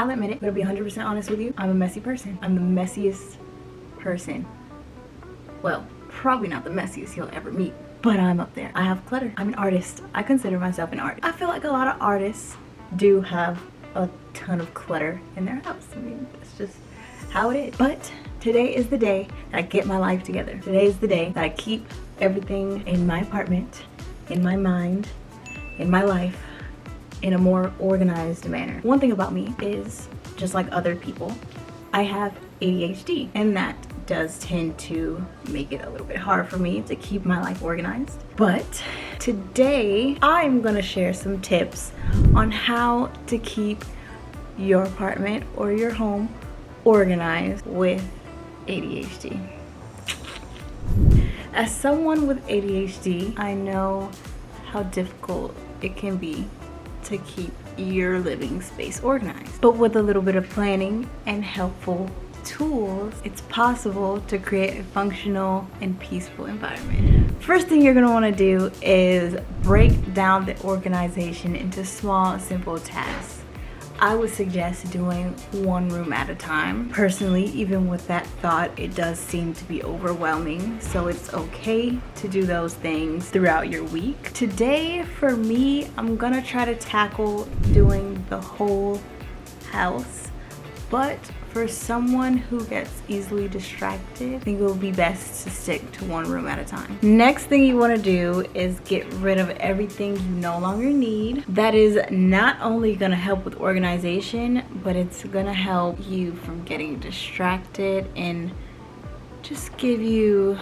I'll admit it, I'm gonna be 100% honest with you. I'm a messy person. I'm the messiest person. Well, probably not the messiest you'll ever meet, but I'm up there. I have clutter. I'm an artist. I consider myself an artist. I feel like a lot of artists do have a ton of clutter in their house. I mean, that's just how it is. But today is the day that I get my life together. Today is the day that I keep everything in my apartment, in my mind, in my life, in a more organized manner. One thing about me is, just like other people, I have ADHD, and that does tend to make it a little bit hard for me to keep my life organized. But today I'm gonna share some tips on how to keep your apartment or your home organized with ADHD. As someone with ADHD, I know how difficult it can be to keep your living space organized. But with a little bit of planning and helpful tools, it's possible to create a functional and peaceful environment. First thing you're gonna wanna do is break down the organization into small, simple tasks. I would suggest doing one room at a time. Personally, even with that thought, it does seem to be overwhelming, so it's okay to do those things throughout your week. Today, for me, I'm gonna try to tackle doing the whole house, but for someone who gets easily distracted, I think it will be best to stick to one room at a time. Next thing you want to do is get rid of everything you no longer need. That is not only going to help with organization, but it's going to help you from getting distracted and just give you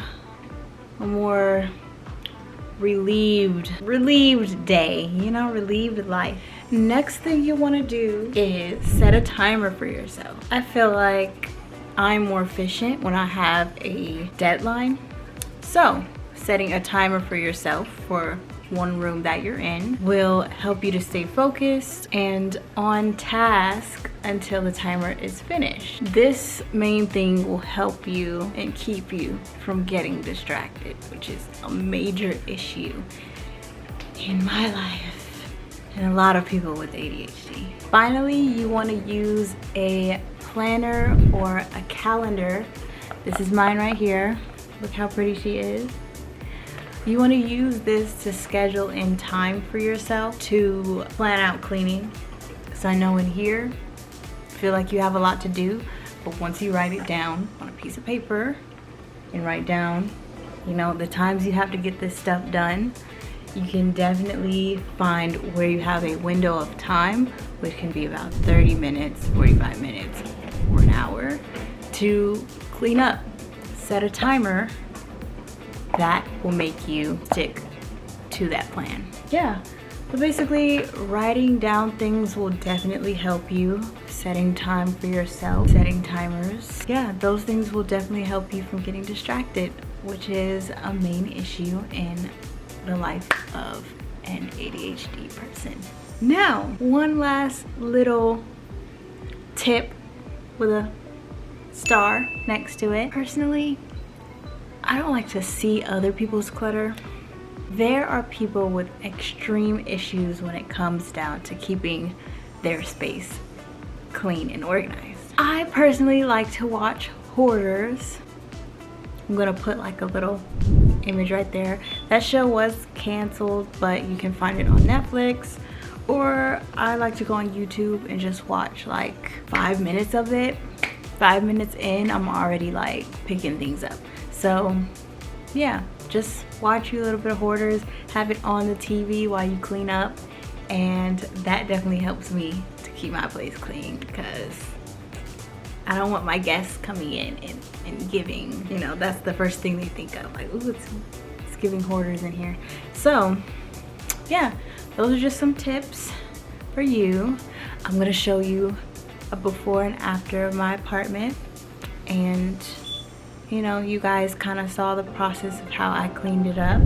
a more relieved day, you know, relieved life. Next thing you want to do is set a timer for yourself. I feel like I'm more efficient when I have a deadline. So setting a timer for yourself for one room that you're in will help you to stay focused and on task until the timer is finished. This main thing will help you and keep you from getting distracted, which is a major issue in my life and a lot of people with ADHD. Finally, you want to use a planner or a calendar. This is mine right here. Look how pretty she is. You want to use this to schedule in time for yourself to plan out cleaning. So I know in here, I feel like you have a lot to do, but once you write it down on a piece of paper and write down, you know, the times you have to get this stuff done, you can definitely find where you have a window of time, which can be about 30 minutes, 45 minutes, or an hour, to clean up. Set a timer that will make you stick to that plan. Yeah, but basically writing down things will definitely help you. Setting time for yourself, setting timers. Yeah, those things will definitely help you from getting distracted, which is a main issue in the life of an ADHD person. Now, one last little tip with a star next to it. Personally, I don't like to see other people's clutter. There are people with extreme issues when it comes down to keeping their space clean and organized. I personally like to watch hoarders. I'm gonna put like a little image right there. That show was canceled, but you can find it on Netflix, or I like to go on YouTube and just watch like 5 minutes of it. 5 minutes in, I'm already like picking things up. So yeah, just watch a little bit of hoarders, have it on the TV while you clean up, and that definitely helps me to keep my place clean, because I don't want my guests coming in and giving, you know, that's the first thing they think of, like, ooh, it's giving hoarders in here. So yeah, those are just some tips for you. I'm gonna show you a before and after of my apartment, and you know, you guys kind of saw the process of how I cleaned it up.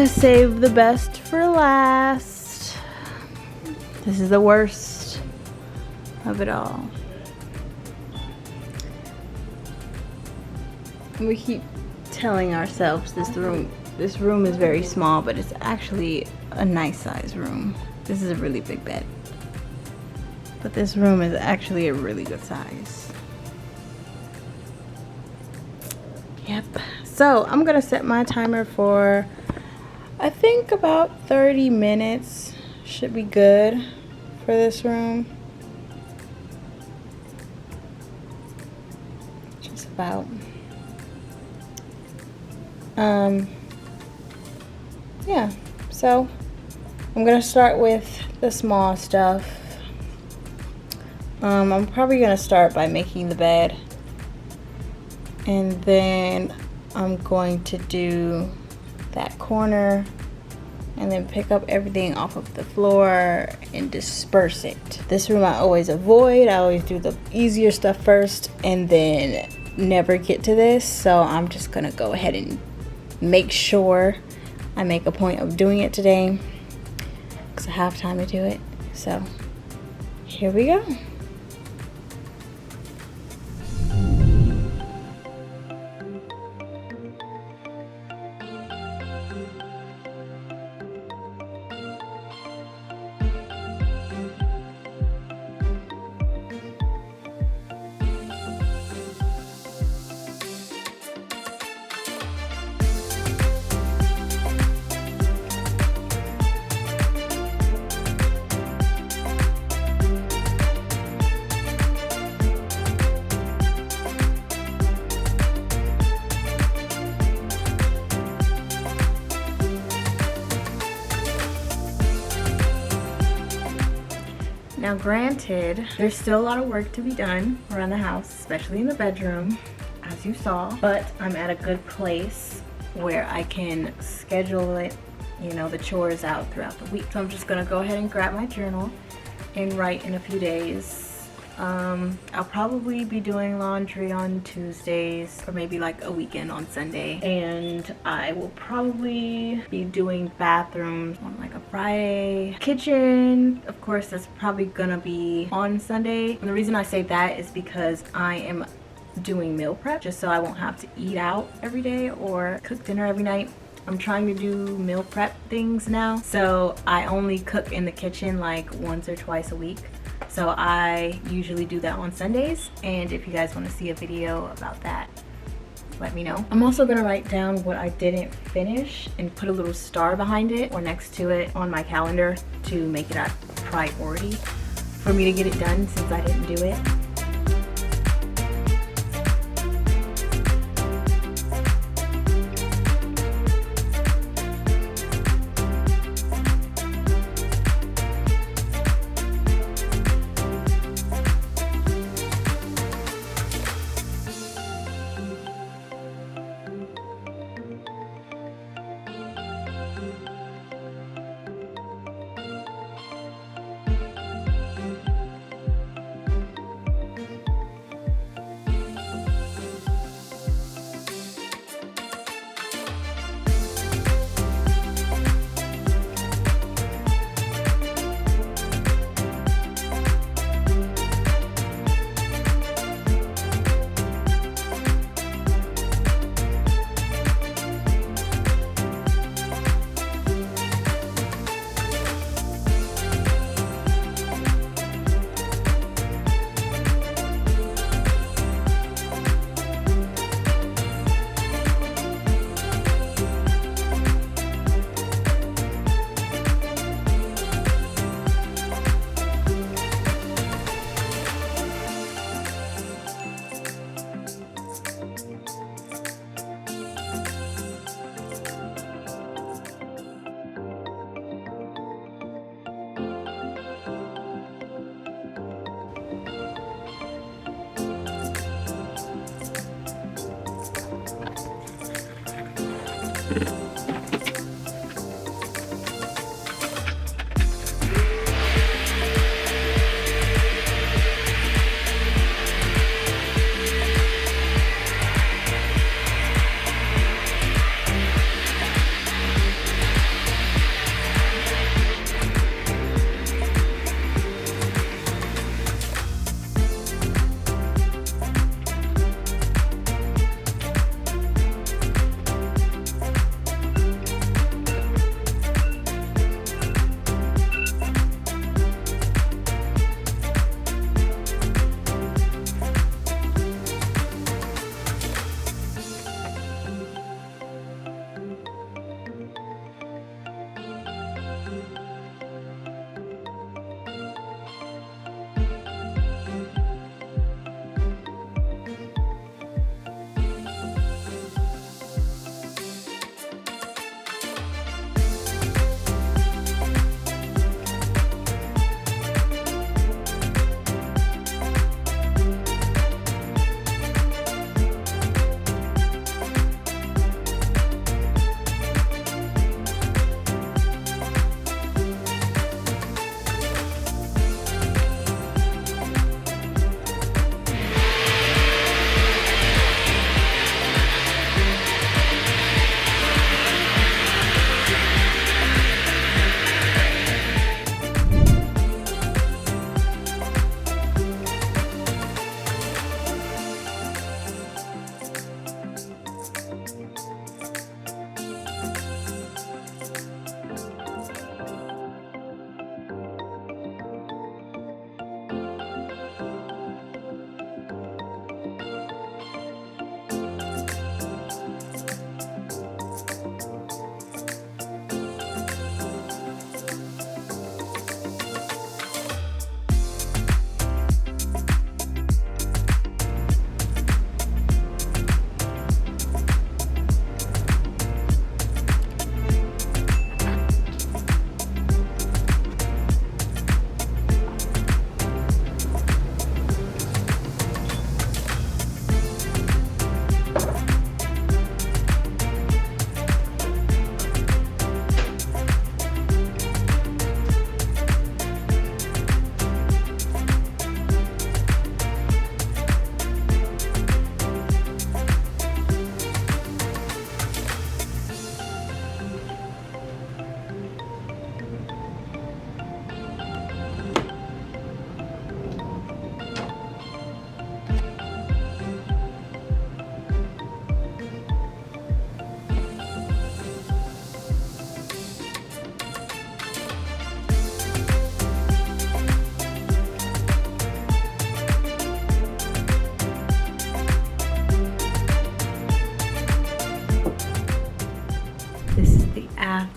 I saved the best for last. This is the worst of it all. We keep telling ourselves this room is very small, but it's actually a nice size room. This is a really big bed, but this room is actually a really good size. Yep. So I'm gonna set my timer for, I think, about 30 minutes. Should be good for this room. Just about. Yeah, so I'm gonna start with the small stuff. I'm probably gonna start by making the bed, and then I'm going to do that corner and then pick up everything off of the floor and disperse it. This room I always avoid. I always do the easier stuff first and then never get to this, so I'm just gonna go ahead and make sure I make a point of doing it today because I have time to do it. So here we go. Now granted, there's still a lot of work to be done around the house, especially in the bedroom, as you saw, but I'm at a good place where I can schedule it, you know, the chores out throughout the week. So I'm just gonna go ahead and grab my journal and write in a few days. I'll probably be doing laundry on Tuesdays or maybe like a weekend on Sunday, and I will probably be doing bathrooms on like a Friday. Kitchen, of course, that's probably gonna be on Sunday. And the reason I say that is because I am doing meal prep just so I won't have to eat out every day or cook dinner every night. I'm trying to do meal prep things now, so I only cook in the kitchen like once or twice a week. So I usually do that on Sundays, and if you guys want to see a video about that, let me know. I'm also gonna write down what I didn't finish and put a little star behind it or next to it on my calendar to make it a priority for me to get it done since I didn't do it.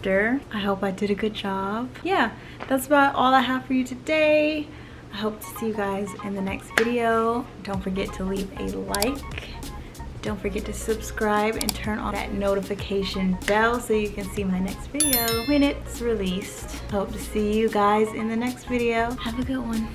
after. I hope I did a good job. Yeah, that's about all I have for you today. I hope to see you guys in the next video. Don't forget to leave a like. Don't forget to subscribe and turn on that notification bell so you can see my next video when it's released. Hope to see you guys in the next video. Have a good one.